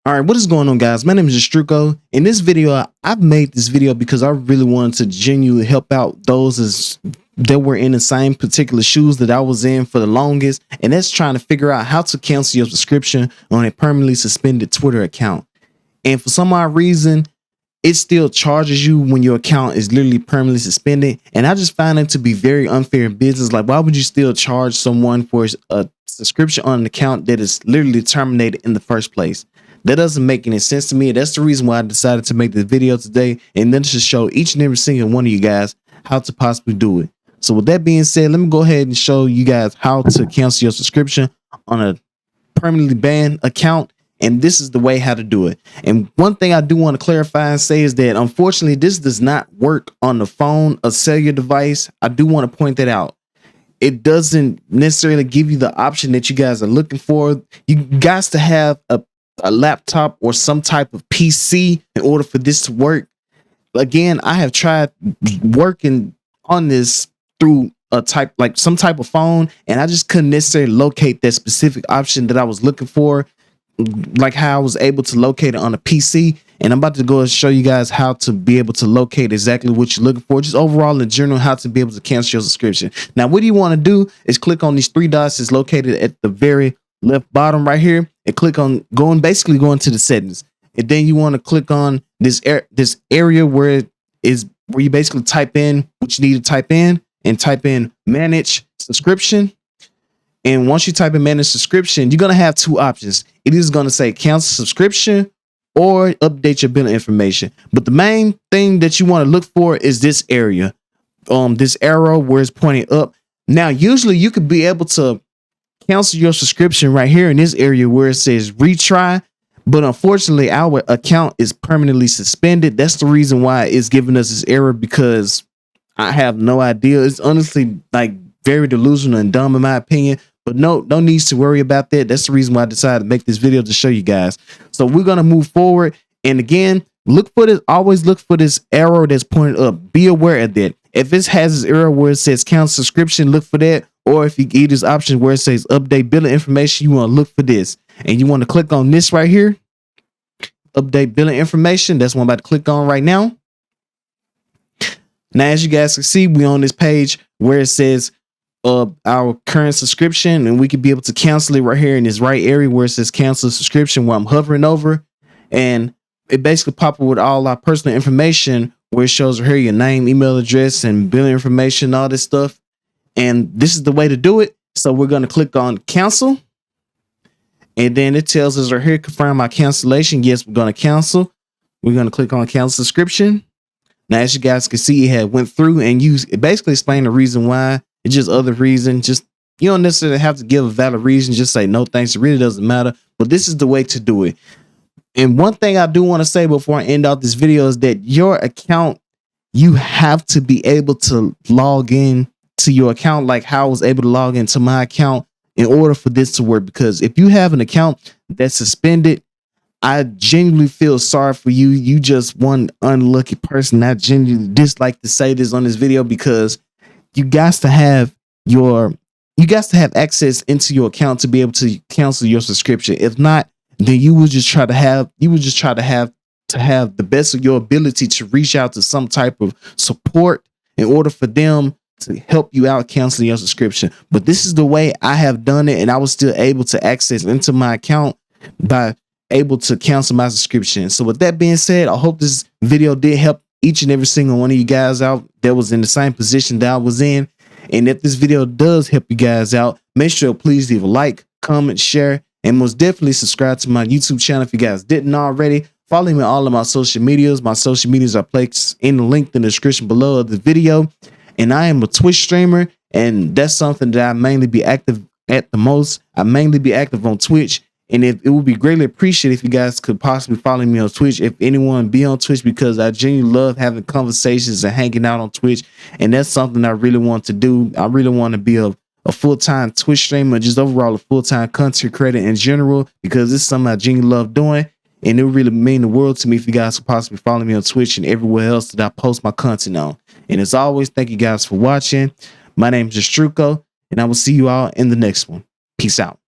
All right, what is going on, guys? My name is Struco. In this video, I've made this video because I really wanted to genuinely help out those that were in the same particular shoes that I was in for the longest, and that's trying to figure out how to cancel your subscription on a permanently suspended Twitter account. And for some odd reason, it still charges you when your account is literally permanently suspended. And I just find it to be very unfair in business. Like, why would you still charge someone for a subscription on an account that is literally terminated in the first place? That doesn't make any sense to me. That's the reason why I decided to make this video today, and then to show each and every single one of you guys how to possibly do it. So with that being said, let me go ahead and show you guys how to cancel your subscription on a permanently banned account. And this is the way how to do it. And one thing I do want to clarify and say is that unfortunately, this does not work on the phone, a cellular device. I do want to point that out. It doesn't necessarily give you the option that you guys are looking for. You guys to have a laptop or some type of PC in order for this to work. Again, I have tried working on this through some type of phone, and I just couldn't necessarily locate that specific option that I was looking for, like how I was able to locate it on a PC. And I'm about to go and show you guys how to be able to locate exactly what you're looking for, just overall in general, how to be able to cancel your subscription. Now, what you want to do is click on these three dots that's located at the very left bottom right here, and click on going to the settings. And then you want to click on this area where you basically type in what you need to type in, and type in manage subscription. And once you type in manage subscription, you're going to have two options. It is going to say cancel subscription or update your billing information. But the main thing that you want to look for is this area, this arrow where it's pointing up. Now, usually you could be able to cancel your subscription right here in this area where it says retry, but unfortunately our account is permanently suspended. That's the reason why it's giving us this error, because I have no idea. It's honestly like very delusional and dumb in my opinion, but no needs to worry about that. That's the reason why I decided to make this video to show you guys. So we're going to move forward, and again, always look for this arrow that's pointed up. Be aware of that. If it has this error where it says cancel subscription, look for that. Or if you get this option where it says update billing information, you want to look for this. And you want to click on this right here. Update billing information. That's what I'm about to click on right now. Now, as you guys can see, we on this page where it says our current subscription, and we could be able to cancel it right here in this right area where it says cancel subscription, where I'm hovering over. And it basically pops up with all our personal information where it shows right here your name, email address, and billing information, all this stuff. And this is the way to do it. So we're going to click on cancel. And then it tells us right here, confirm my cancellation. Yes, we're going to cancel. We're going to click on cancel subscription. Now, as you guys can see, it had went through, and it basically explained the reason why. It's just other reason. Just, you don't necessarily have to give a valid reason. Just say no thanks. It really doesn't matter. But this is the way to do it. And one thing I do want to say before I end out this video is that your account, you have to be able to log in to your account like how I was able to log into my account in order for this to work. Because if you have an account that's suspended, I genuinely feel sorry for you. You just one unlucky person. I genuinely dislike to say this on this video, because you guys to have access into your account to be able to cancel your subscription. If not, then you would just try to have the best of your ability to reach out to some type of support in order for them to help you out canceling your subscription. But this is the way I have done it, and I was still able to access into my account by able to cancel my subscription. So with that being said, I hope this video did help each and every single one of you guys out that was in the same position that I was in. And if this video does help you guys out, make sure please leave a like, comment, share, and most definitely subscribe to my YouTube channel if you guys didn't already. Follow me on all of my social medias. My social medias are placed in the link in the description below of the video. And I am a Twitch streamer, and that's something that I mainly be active at the most. I mainly be active on Twitch, and it would be greatly appreciated if you guys could possibly follow me on Twitch, if anyone be on Twitch, because I genuinely love having conversations and hanging out on Twitch, and that's something I really want to do. I really want to be a full-time Twitch streamer, just overall a full-time content creator in general, because it's something I genuinely love doing. And it would really mean the world to me if you guys could possibly follow me on Twitch and everywhere else that I post my content on. And as always, thank you guys for watching. My name is Struco, and I will see you all in the next one. Peace out.